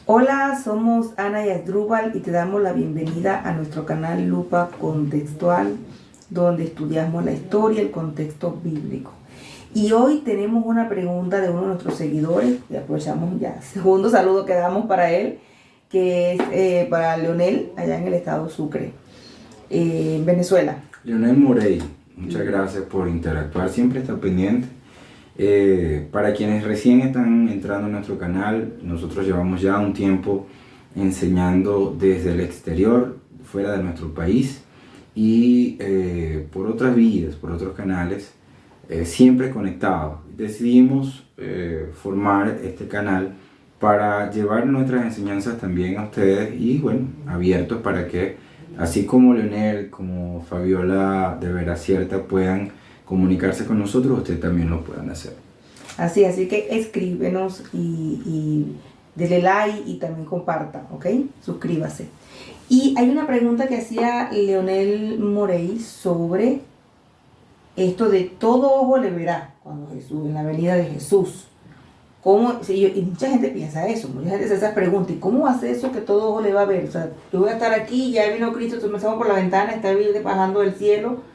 Hola, somos Ana y Asdrúbal y te damos la bienvenida a nuestro canal Lupa Contextual, donde estudiamos la historia y el contexto bíblico. Y hoy tenemos una pregunta de uno de nuestros seguidores, y aprovechamos ya, segundo saludo que damos para él, que es para Leonel, allá en el estado Sucre, en Venezuela. Leonel Morey, muchas gracias por interactuar, siempre está pendiente. Para quienes recién están entrando en nuestro canal, nosotros llevamos ya un tiempo enseñando desde el exterior, fuera de nuestro país y por otras vías, por otros canales, siempre conectados. Decidimos formar este canal para llevar nuestras enseñanzas también a ustedes y bueno, abiertos para que así como Leonel, como Fabiola de Veracierta puedan comunicarse con nosotros, ustedes también lo puedan hacer. Así que escríbenos y dele like y también comparta, ¿ok? Suscríbase. Y hay una pregunta que hacía Leonel Morey sobre esto de todo ojo le verá cuando Jesús, en la venida de Jesús. ¿Cómo? Y mucha gente piensa eso, mucha gente se hace esa pregunta, ¿y cómo hace eso que todo ojo le va a ver? O sea, yo voy a estar aquí, ya vino Cristo, comenzamos por la ventana, está bajando del cielo.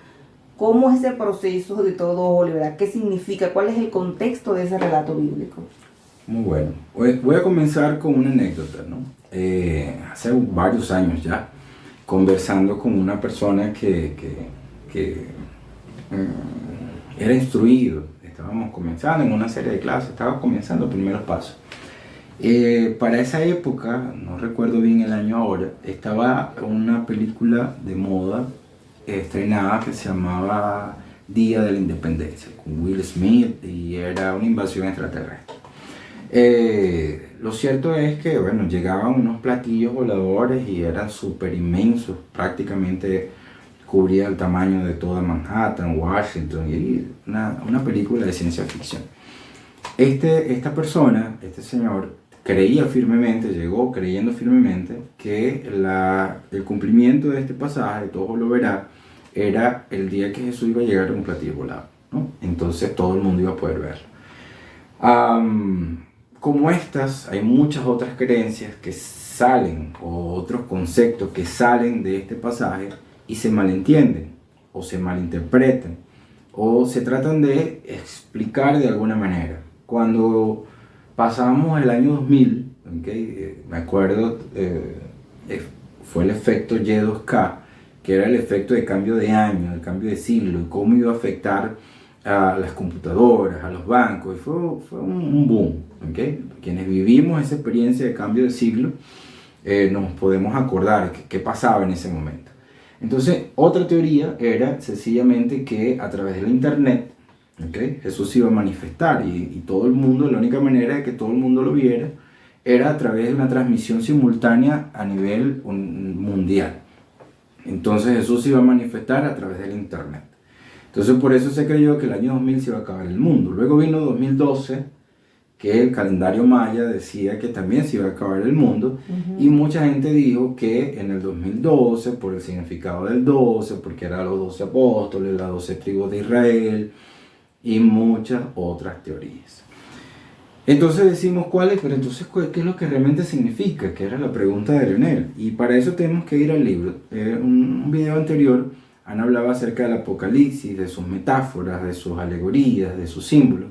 ¿Cómo es ese proceso de todo ojo le verá? ¿Qué significa? ¿Cuál es el contexto de ese relato bíblico? Muy bueno. Voy a comenzar con una anécdota, ¿no? Hace varios años ya, conversando con una persona que era instruido. Estábamos comenzando en una serie de clases, estaba comenzando primeros pasos. Para esa época, no recuerdo bien el año ahora, estaba una película de moda estrenada que se llamaba Día de la Independencia, con Will Smith, y era una invasión extraterrestre. Lo cierto es que, bueno, llegaban unos platillos voladores y eran súper inmensos, prácticamente cubría el tamaño de toda Manhattan, Washington, y una película de ciencia ficción. Esta persona, este señor, llegó creyendo firmemente que el cumplimiento de este pasaje, todo lo verá, era el día que Jesús iba a llegar a un platillo volado, ¿no? Entonces todo el mundo iba a poder verlo. Como estas, hay muchas otras creencias que salen, o otros conceptos que salen de este pasaje y se malentienden, o se malinterpretan, o se tratan de explicar de alguna manera. Cuando pasamos el año 2000, me acuerdo, fue el efecto Y2K, que era el efecto de cambio de año, el cambio de siglo, y cómo iba a afectar a las computadoras, a los bancos, y fue un boom. Quienes vivimos esa experiencia de cambio de siglo, nos podemos acordar qué pasaba en ese momento. Entonces, otra teoría era sencillamente que a través de la internet, Jesús se iba a manifestar y todo el mundo, la única manera de que todo el mundo lo viera era a través de una transmisión simultánea a nivel mundial. Entonces Jesús se iba a manifestar a través del internet. Entonces por eso se creyó que el año 2000 se iba a acabar el mundo. Luego vino 2012, que el calendario maya decía que también se iba a acabar el mundo. Y mucha gente dijo que en el 2012, por el significado del 12, porque eran los 12 apóstoles, las 12 tribus de Israel y muchas otras teorías. Entonces decimos cuáles, pero entonces ¿qué es lo que realmente significa? Que era la pregunta de Leonel. Y para eso tenemos que ir al libro. Un video anterior, Ana hablaba acerca del Apocalipsis, de sus metáforas, de sus alegorías, de sus símbolos.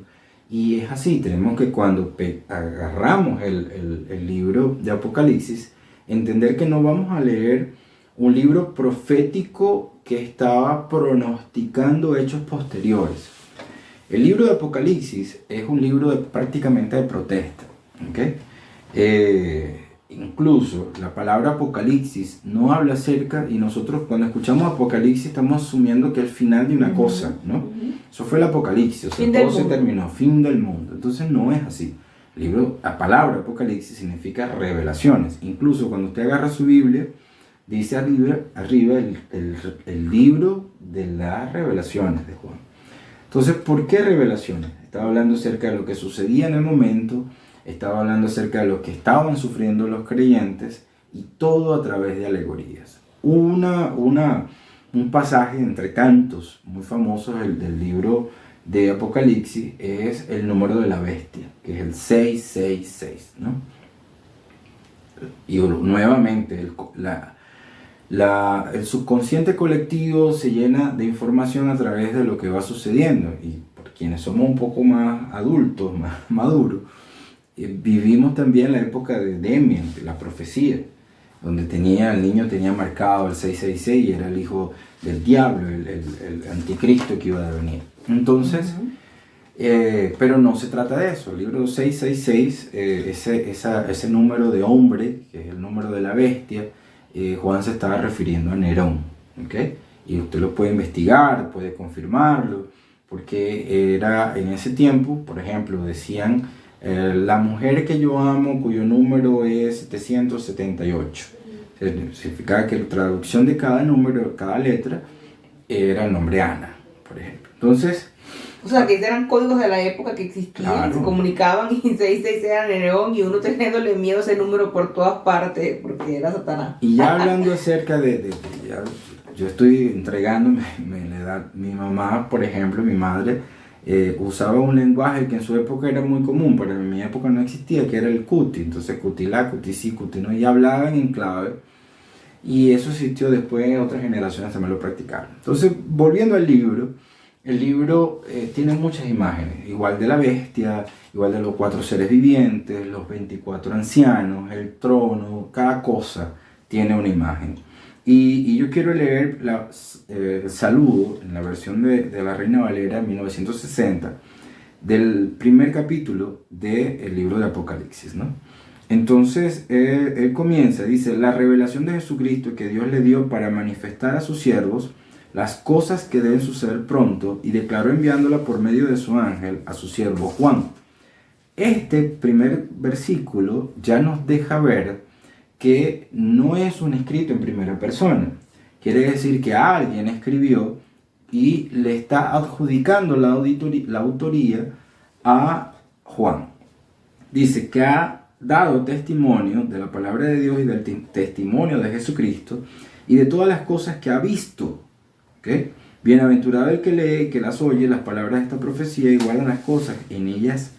Y es así, tenemos que cuando agarramos el libro de Apocalipsis, entender que no vamos a leer un libro profético que estaba pronosticando hechos posteriores. El libro de Apocalipsis es un libro prácticamente de protesta. Incluso la palabra Apocalipsis no habla acerca, y nosotros cuando escuchamos Apocalipsis estamos asumiendo que es el final de una cosa, ¿no? Eso fue el Apocalipsis, o sea, todo se terminó, fin del mundo. Entonces no es así. La palabra Apocalipsis significa revelaciones. Incluso cuando usted agarra su Biblia, dice arriba el libro de las revelaciones de Juan. Entonces, ¿por qué revelaciones? Estaba hablando acerca de lo que sucedía en el momento, estaba hablando acerca de lo que estaban sufriendo los creyentes, y todo a través de alegorías. Un pasaje entre tantos muy famosos del libro de Apocalipsis es el número de la bestia, que es el 666, ¿no? Y nuevamente, el subconsciente colectivo se llena de información a través de lo que va sucediendo. Y por quienes somos un poco más adultos, más maduros, vivimos también la época de Demian, de la profecía, donde el niño tenía marcado el 666 y era el hijo del diablo, el anticristo que iba a venir. Entonces, pero no se trata de eso. El libro 666, ese número de hombre, que es el número de la bestia, Juan se estaba refiriendo a Nerón, ¿okay? Y usted lo puede investigar, puede confirmarlo, porque era en ese tiempo, por ejemplo, decían la mujer que yo amo, cuyo número es 778. Significaba que la traducción de cada número, cada letra, era el nombre Ana, por ejemplo. Entonces, o sea, que eran códigos de la época que existían, claro, se comunicaban, y 666 era Nerón, y uno teniéndole miedo a ese número por todas partes, porque era Satanás. Y ya hablando acerca yo estoy entregándome la edad. Mi mamá, por ejemplo, mi madre, usaba un lenguaje que en su época era muy común, pero en mi época no existía, que era el cuti. Entonces, cutilá, cutisí, cutino, y hablaban en clave. Y eso existió después, en otras generaciones también lo practicaron. Entonces, volviendo al libro, el libro tiene muchas imágenes, igual de la bestia, igual de los 4 seres vivientes, los 24 ancianos, el trono, cada cosa tiene una imagen. Y yo quiero leer el saludo en la versión de la Reina Valera 1960 del primer capítulo del libro de Apocalipsis, ¿no? Entonces él comienza, dice: la revelación de Jesucristo que Dios le dio para manifestar a sus siervos las cosas que deben suceder pronto, y declaró enviándola por medio de su ángel a su siervo Juan. Este primer versículo ya nos deja ver que no es un escrito en primera persona. Quiere decir que alguien escribió y le está adjudicando la autoría a Juan. Dice que ha dado testimonio de la palabra de Dios y del testimonio de Jesucristo y de todas las cosas que ha visto. ¿Okay? Bienaventurado el que lee, que las oye, las palabras de esta profecía, y guarda las cosas en ellas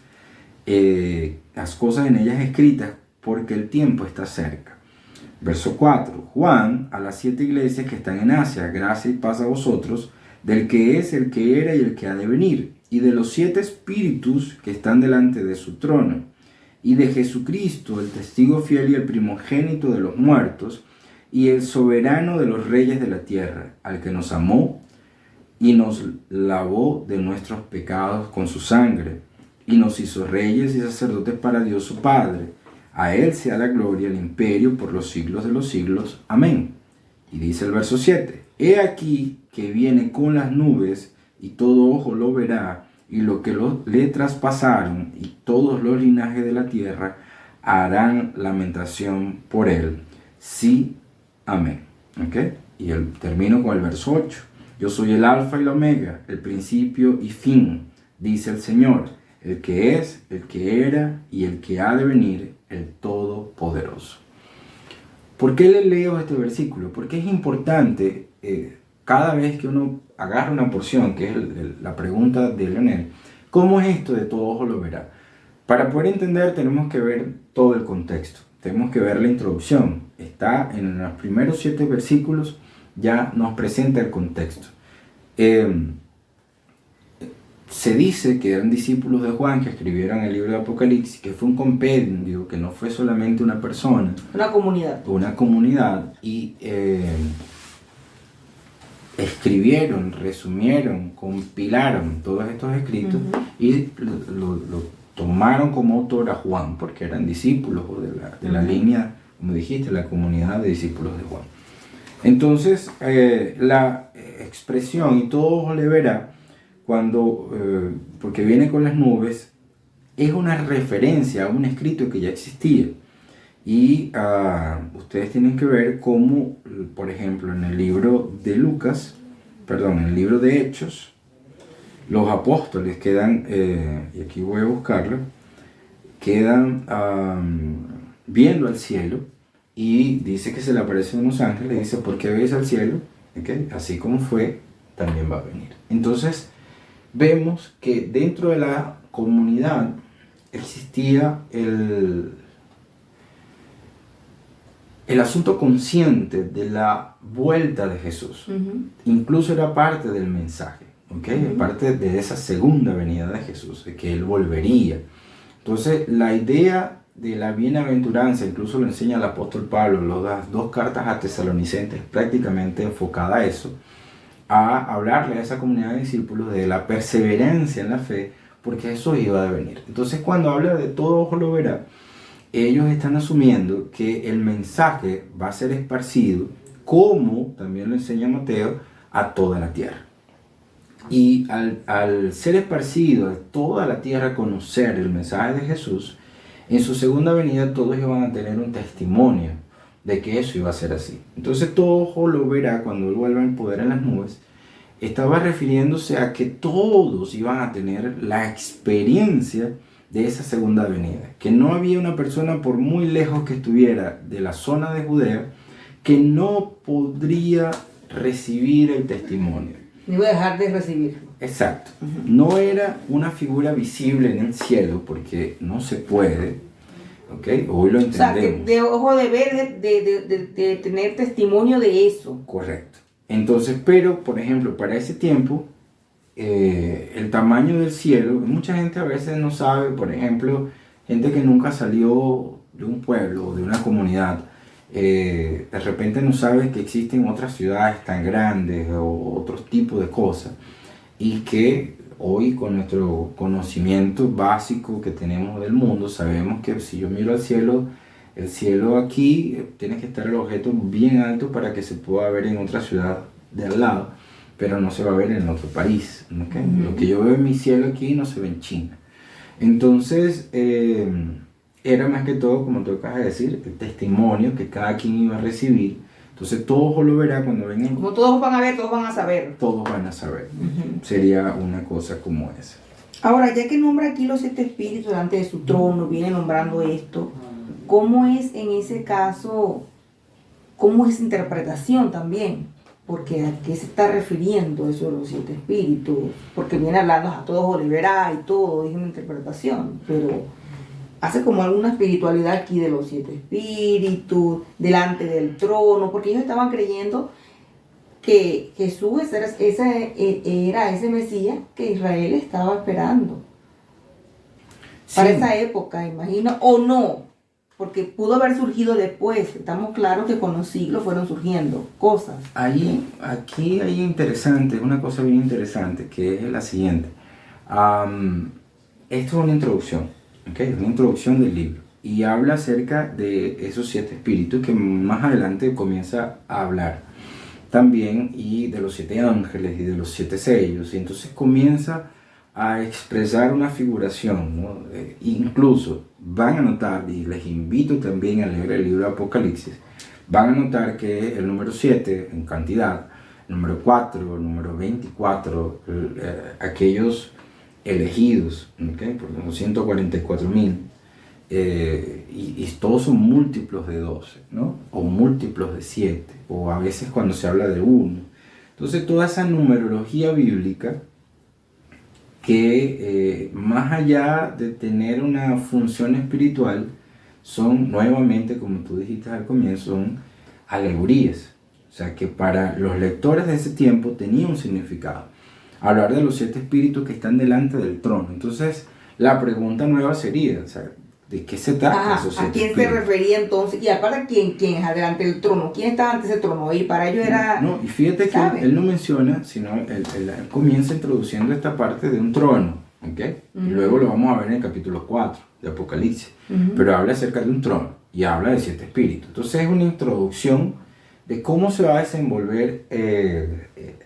escritas, porque el tiempo está cerca. Verso 4. Juan, a las 7 iglesias que están en Asia, gracia y paz a vosotros, del que es, el que era y el que ha de venir, y de los 7 espíritus que están delante de su trono, y de Jesucristo, el testigo fiel y el primogénito de los muertos, y el soberano de los reyes de la tierra, al que nos amó y nos lavó de nuestros pecados con su sangre, y nos hizo reyes y sacerdotes para Dios su Padre. A él sea la gloria, el imperio por los siglos de los siglos. Amén. Y dice el verso 7: he aquí que viene con las nubes, y todo ojo lo verá, y lo que le traspasaron, y todos los linajes de la tierra harán lamentación por él. Sí, amén. ¿Okay? Y termino con el verso 8. Yo soy el alfa y la omega, el principio y fin, dice el Señor, el que es, el que era y el que ha de venir, el Todopoderoso. ¿Por qué le leo este versículo? Porque es importante, cada vez que uno agarra una porción, que es la pregunta de Leonel, ¿cómo es esto de todo ojo lo verá? Para poder entender tenemos que ver todo el contexto, tenemos que ver la introducción. Está en los primeros 7 versículos, ya nos presenta el contexto. Se dice que eran discípulos de Juan que escribieron el libro de Apocalipsis, que fue un compendio, que no fue solamente una persona. Una comunidad, y escribieron, resumieron, compilaron todos estos escritos, y lo tomaron como autor a Juan, porque eran discípulos de la línea, como dijiste, la comunidad de discípulos de Juan. Entonces, la expresión "y todo ojo le verá", porque viene con las nubes, es una referencia a un escrito que ya existía. Y ustedes tienen que ver cómo, por ejemplo, en el libro de en el libro de Hechos, los apóstoles quedan, y aquí voy a buscarlo, quedan viendo al cielo, y dice que se le aparecen unos ángeles y dice: ¿por qué veis al cielo? ¿Okay? Así como fue, también va a venir. Entonces, vemos que dentro de la comunidad existía el asunto consciente de la vuelta de Jesús. Incluso era parte del mensaje, ¿okay? Parte de esa segunda venida de Jesús, de que Él volvería. Entonces, la idea de la bienaventuranza, incluso lo enseña el apóstol Pablo, las 2 cartas a Tesalonicenses, prácticamente enfocada a eso, a hablarle a esa comunidad de discípulos de la perseverancia en la fe, porque eso iba a venir. Entonces, cuando habla de todo ojo lo verá, ellos están asumiendo que el mensaje va a ser esparcido, como también lo enseña Mateo, a toda la tierra. Y al ser esparcido a toda la tierra, conocer el mensaje de Jesús, en su segunda venida todos iban a tener un testimonio de que eso iba a ser así. Entonces todo ojo lo verá cuando Él vuelva en poder en las nubes. Estaba refiriéndose a que todos iban a tener la experiencia de esa segunda venida, que no había una persona, por muy lejos que estuviera de la zona de Judea, que no podría recibir el testimonio. No iba a dejar de recibirlo. Exacto. No era una figura visible en el cielo, porque no se puede, ¿ok? Hoy lo entendemos. O sea, de ojo de ver, de tener testimonio de eso. Correcto. Entonces, pero, por ejemplo, para ese tiempo, el tamaño del cielo, mucha gente a veces no sabe, por ejemplo, gente que nunca salió de un pueblo o de una comunidad, de repente no sabe que existen otras ciudades tan grandes o otros tipos de cosas, y que hoy con nuestro conocimiento básico que tenemos del mundo sabemos que si yo miro al cielo, el cielo aquí tiene que estar el objeto bien alto para que se pueda ver en otra ciudad de al lado, pero no se va a ver en otro país, ¿okay? Lo que yo veo en mi cielo aquí no se ve en China. Entonces, era más que todo, como tú acabas de decir, el testimonio que cada quien iba a recibir. Entonces, todos lo verá cuando vengan. Como todos van a ver, todos van a saber. Todos van a saber. Sería una cosa como esa. Ahora, ya que nombra aquí los 7 espíritus delante de su trono, viene nombrando esto, ¿cómo es en ese caso, cómo es interpretación también? Porque a qué se está refiriendo eso de los 7 espíritus, porque viene hablando a todos Olivera y todo, es una interpretación, pero hace como alguna espiritualidad aquí de los 7 espíritus, delante del trono, porque ellos estaban creyendo que Jesús era ese Mesías que Israel estaba esperando para esa época, imagino, o no. Porque pudo haber surgido después. Estamos claros que con los siglos fueron surgiendo cosas. Aquí hay interesante, una cosa bien interesante, que es la siguiente. Esto es una introducción, ¿okay? Una introducción del libro. Y habla acerca de esos 7 espíritus que más adelante comienza a hablar también, y de los 7 ángeles y de los 7 sellos. Y entonces comienza a expresar una figuración, ¿no? Incluso van a notar, y les invito también a leer el libro de Apocalipsis, van a notar que el número 7 en cantidad, el número 4, el número 24, aquellos elegidos, ¿okay? Por los 144,000, y todos son múltiplos de 12, ¿no? O múltiplos de 7, o a veces cuando se habla de 1. Entonces toda esa numerología bíblica, que más allá de tener una función espiritual, son nuevamente, como tú dijiste al comienzo, son alegorías. O sea, que para los lectores de ese tiempo tenía un significado. Hablar de los 7 espíritus que están delante del trono. Entonces, la pregunta nueva sería, o sea, ¿de qué se trata esos 7 ¿A quién espíritus? se refería entonces? Y aparte, ¿quién es adelante del trono? ¿Quién estaba ante ese trono? Y para ellos era... No, y fíjate que él no menciona, sino él comienza introduciendo esta parte de un trono, ¿ok? Y luego lo vamos a ver en el capítulo 4 de Apocalipsis. Pero habla acerca de un trono y habla de 7 espíritus. Entonces es una introducción de cómo se va a desenvolver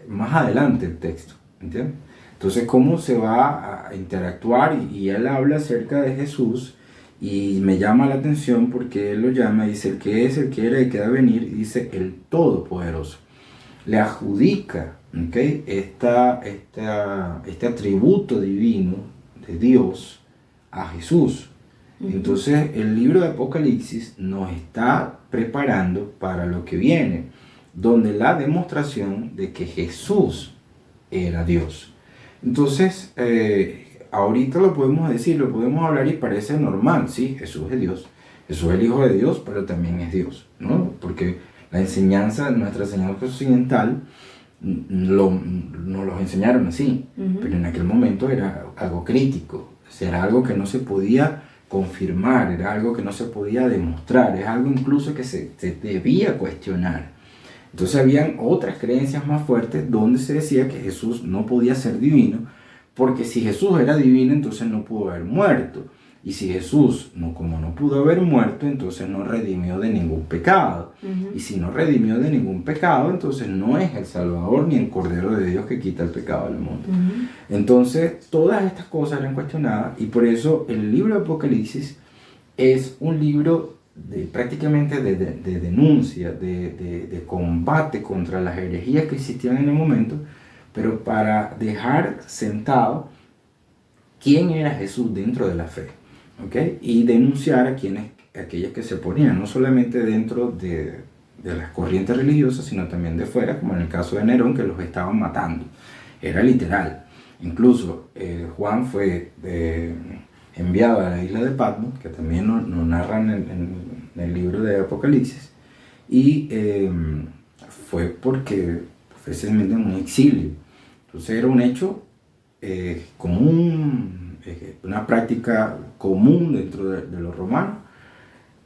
más adelante el texto, ¿entiendes? Entonces cómo se va a interactuar, y él habla acerca de Jesús. Y me llama la atención porque él lo llama, dice, el que es, el que era y que ha de venir, y dice el Todopoderoso. Le adjudica, ¿okay? Este atributo divino de Dios a Jesús. Entonces el libro de Apocalipsis nos está preparando para lo que viene, donde la demostración de que Jesús era Dios. Entonces, ahorita lo podemos decir, lo podemos hablar y parece normal, sí, Jesús es Dios. Jesús es el Hijo de Dios, pero también es Dios, ¿no? Porque nuestra enseñanza occidental, nos los enseñaron así, pero en aquel momento era algo crítico, o sea, era algo que no se podía confirmar, era algo que no se podía demostrar, es algo incluso que se debía cuestionar. Entonces habían otras creencias más fuertes donde se decía que Jesús no podía ser divino, porque si Jesús era divino, entonces no pudo haber muerto. Y si Jesús, como no pudo haber muerto, entonces no redimió de ningún pecado. Y si no redimió de ningún pecado, entonces no es el Salvador ni el Cordero de Dios que quita el pecado del mundo. Entonces, todas estas cosas eran cuestionadas, y por eso el libro de Apocalipsis es un libro prácticamente de denuncia, de combate contra las herejías que existían en el momento, pero para dejar sentado quién era Jesús dentro de la fe, ¿okay? Y denunciar a aquellas que se ponían, no solamente dentro de las corrientes religiosas, sino también de fuera, como en el caso de Nerón, que los estaban matando. Era literal. Incluso Juan fue enviado a la isla de Patmos, que también nos narran en el libro de Apocalipsis, y fue porque fue sencillamente un exilio. Entonces era un hecho común, una práctica común dentro de los romanos,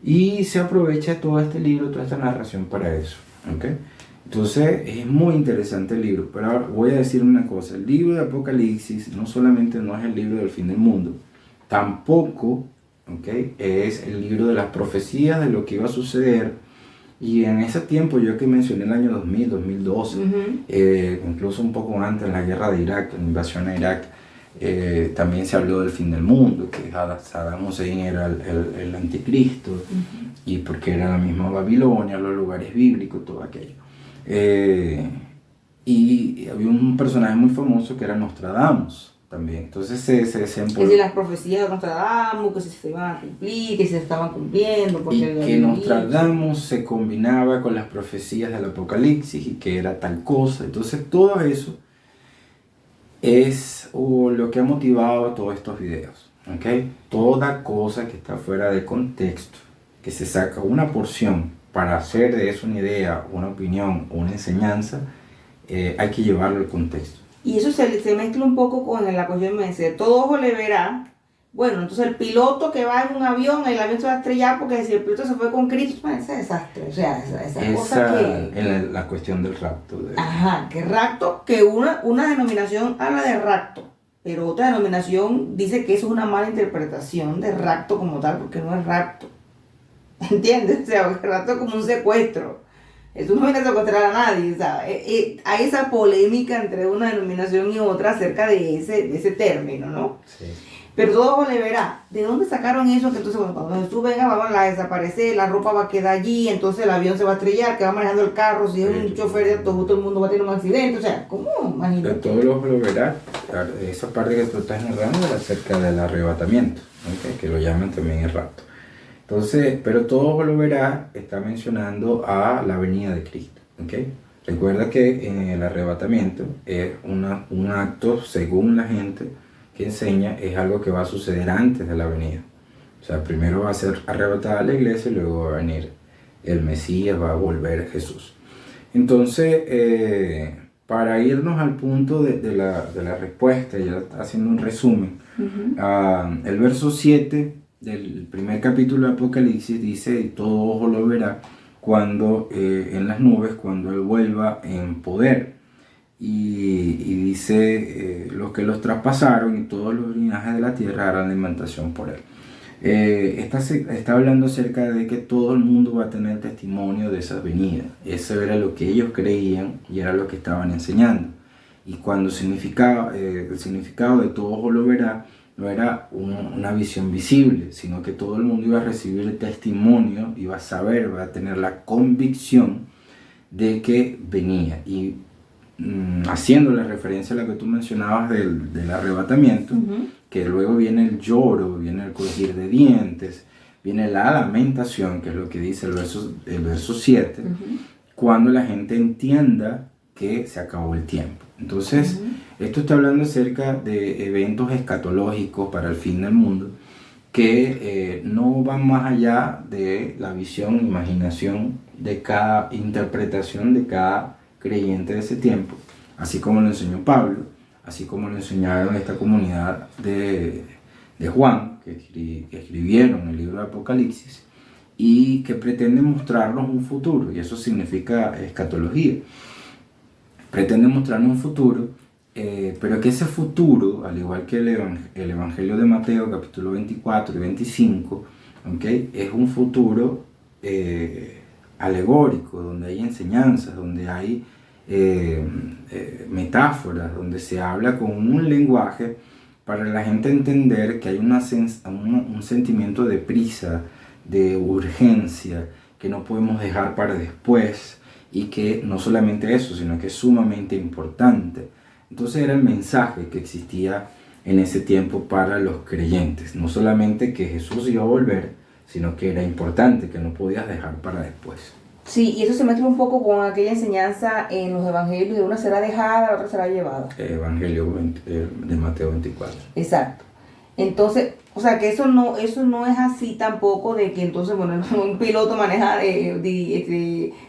y se aprovecha todo este libro, toda esta narración para eso, ¿okay? Entonces es muy interesante el libro, pero ahora voy a decir una cosa: el libro de Apocalipsis no solamente no es el libro del fin del mundo, tampoco, ¿okay?, es el libro de las profecías de lo que iba a suceder. Y en ese tiempo, yo que mencioné el año 2000, 2012, incluso un poco antes, en la guerra de Irak, la invasión a Irak, también se habló del fin del mundo, que Saddam Hussein era el anticristo, y porque era la misma Babilonia, los lugares bíblicos, todo aquello. Y había un personaje muy famoso que era Nostradamus también. Entonces se Es decir, las profecías de Nostradamus, que se iban a cumplir, que se estaban cumpliendo. Porque y que Nostradamus se combinaba con las profecías del Apocalipsis, y que era tal cosa. Entonces todo eso es lo que ha motivado todos estos videos, ¿okay? Toda cosa que está fuera de contexto, que se saca una porción para hacer de eso una idea, una opinión, una enseñanza, hay que llevarlo al contexto. Y eso se mezcla un poco con la cuestión de todo ojo le verá. Bueno, entonces el piloto que va en un avión, el avión se va a estrellar porque si el piloto se fue con Cristo, ese desastre. O sea, esa cosa que... En la cuestión del rapto. Ajá, que rapto, que una denominación habla de rapto, pero otra denominación dice que eso es una mala interpretación de rapto como tal, porque no es rapto. ¿Entiendes? O sea, el rapto es como un secuestro. Eso no viene a secuestrar a nadie, ¿sabes? Hay esa polémica entre una denominación y otra acerca de ese término, ¿no? Sí. Pero todo ojo le verá. ¿De dónde sacaron eso? Que entonces cuando Jesús venga va a desaparecer, la ropa va a quedar allí, entonces el avión se va a estrellar, que va manejando el carro, si es un chofer de autobús, todo el mundo va a tener un accidente. O sea, ¿cómo? Imagínate. Todo ojo lo verá. Esa parte que tú estás narrando es acerca del arrebatamiento, ¿okay?, que lo llaman también el rapto. Entonces, pero todo lo verá está mencionando a la venida de Cristo, ¿okay? Recuerda que en el arrebatamiento es un acto, según la gente que enseña, es algo que va a suceder antes de la venida. O sea, primero va a ser arrebatada la iglesia y luego va a venir el Mesías, va a volver Jesús. Entonces, para irnos al punto de la respuesta, ya haciendo un resumen, el verso 7 del primer capítulo de Apocalipsis dice: y todo ojo lo verá cuando en las nubes, cuando Él vuelva en poder. Y dice, los que los traspasaron y todos los linajes de la tierra harán lamentación por Él. Está hablando acerca de que todo el mundo va a tener testimonio de esa venida. Eso era lo que ellos creían y era lo que estaban enseñando. Y cuando el significado de todo ojo lo verá, no era una visión visible, sino que todo el mundo iba a recibir el testimonio, iba a saber, iba a tener la convicción de que venía. Y haciendo la referencia a la que tú mencionabas del arrebatamiento, que luego viene el lloro, viene el crujir de dientes, viene la lamentación, que es lo que dice el verso 7, cuando la gente entienda que se acabó el tiempo. Entonces, esto está hablando acerca de eventos escatológicos para el fin del mundo, que no van más allá de la visión, imaginación de cada interpretación de cada creyente de ese tiempo, así como lo enseñó Pablo, así como lo enseñaron esta comunidad de Juan, que escribieron el libro de Apocalipsis, y que pretende mostrarnos un futuro, y eso significa escatología. Pretende mostrarnos un futuro, pero que ese futuro, al igual que el Evangelio de Mateo, capítulo 24 y 25, ¿okay? Es un futuro alegórico, donde hay enseñanzas, donde hay metáforas, donde se habla con un lenguaje para la gente entender que hay un sentimiento de prisa, de urgencia, que no podemos dejar para después, y que no solamente eso, sino que es sumamente importante. Entonces era el mensaje que existía en ese tiempo para los creyentes, no solamente que Jesús iba a volver, sino que era importante, que no podías dejar para después. Sí, y eso se mezcla un poco con aquella enseñanza en los evangelios de una será dejada, la otra será llevada. Evangelio de Mateo 24. Exacto. Entonces, o sea, que eso no es así tampoco de que entonces, bueno, un piloto maneja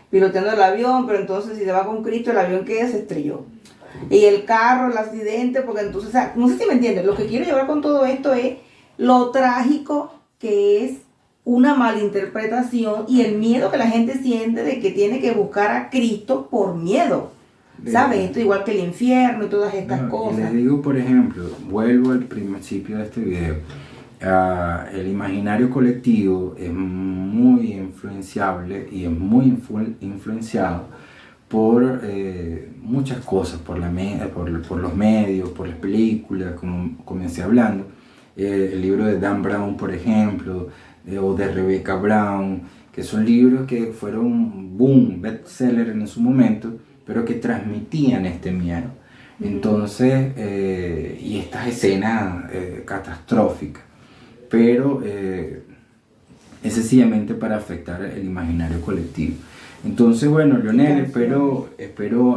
piloteando el avión, pero entonces si se va con Cristo, el avión queda, se estrelló. Y el carro, el accidente, porque entonces, o sea, no sé si me entiendes, lo que quiero llevar con todo esto es lo trágico que es una malinterpretación y el miedo que la gente siente de que tiene que buscar a Cristo por miedo. ¿Sabes? Esto igual que el infierno y todas estas cosas. Y les digo, por ejemplo, vuelvo al principio de este video. El imaginario colectivo es muy influenciable y es muy influenciado por muchas cosas, por los medios, por las películas, como comencé hablando. El libro de Dan Brown, por ejemplo, o de Rebecca Brown, que son libros que fueron boom, bestseller en su momento, pero que transmitían este miedo. Entonces, y estas escenas catastróficas, pero es sencillamente para afectar el imaginario colectivo. Entonces, bueno, Leonel, espero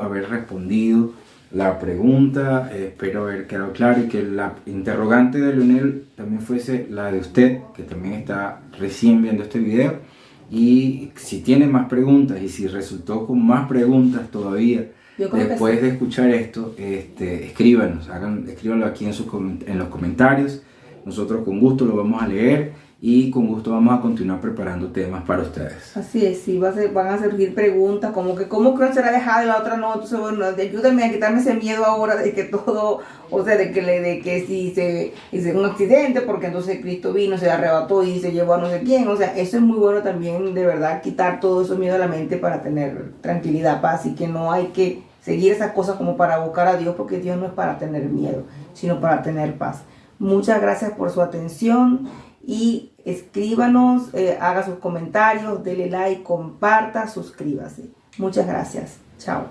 haber respondido la pregunta, espero haber quedado claro y que la interrogante de Leonel también fuese la de usted, que también está recién viendo este video. Y si tiene más preguntas y si resultó con más preguntas todavía después de escuchar esto, escríbanlo aquí en los comentarios. Nosotros con gusto lo vamos a leer y con gusto vamos a continuar preparando temas para ustedes. Así es, sí, van a surgir preguntas como que cómo creo que será dejada y la otra no. Entonces, bueno, ayúdenme a quitarme ese miedo ahora de que todo, o sea, de que si se hizo un accidente, porque entonces Cristo vino, se arrebató y se llevó a no sé quién. O sea, eso es muy bueno también, de verdad, quitar todo eso miedo de la mente para tener tranquilidad, paz, y que no hay que seguir esas cosas como para buscar a Dios, porque Dios no es para tener miedo, sino para tener paz. Muchas gracias por su atención y escríbanos, haga sus comentarios, dele like, comparta, suscríbase. Muchas gracias. Chao.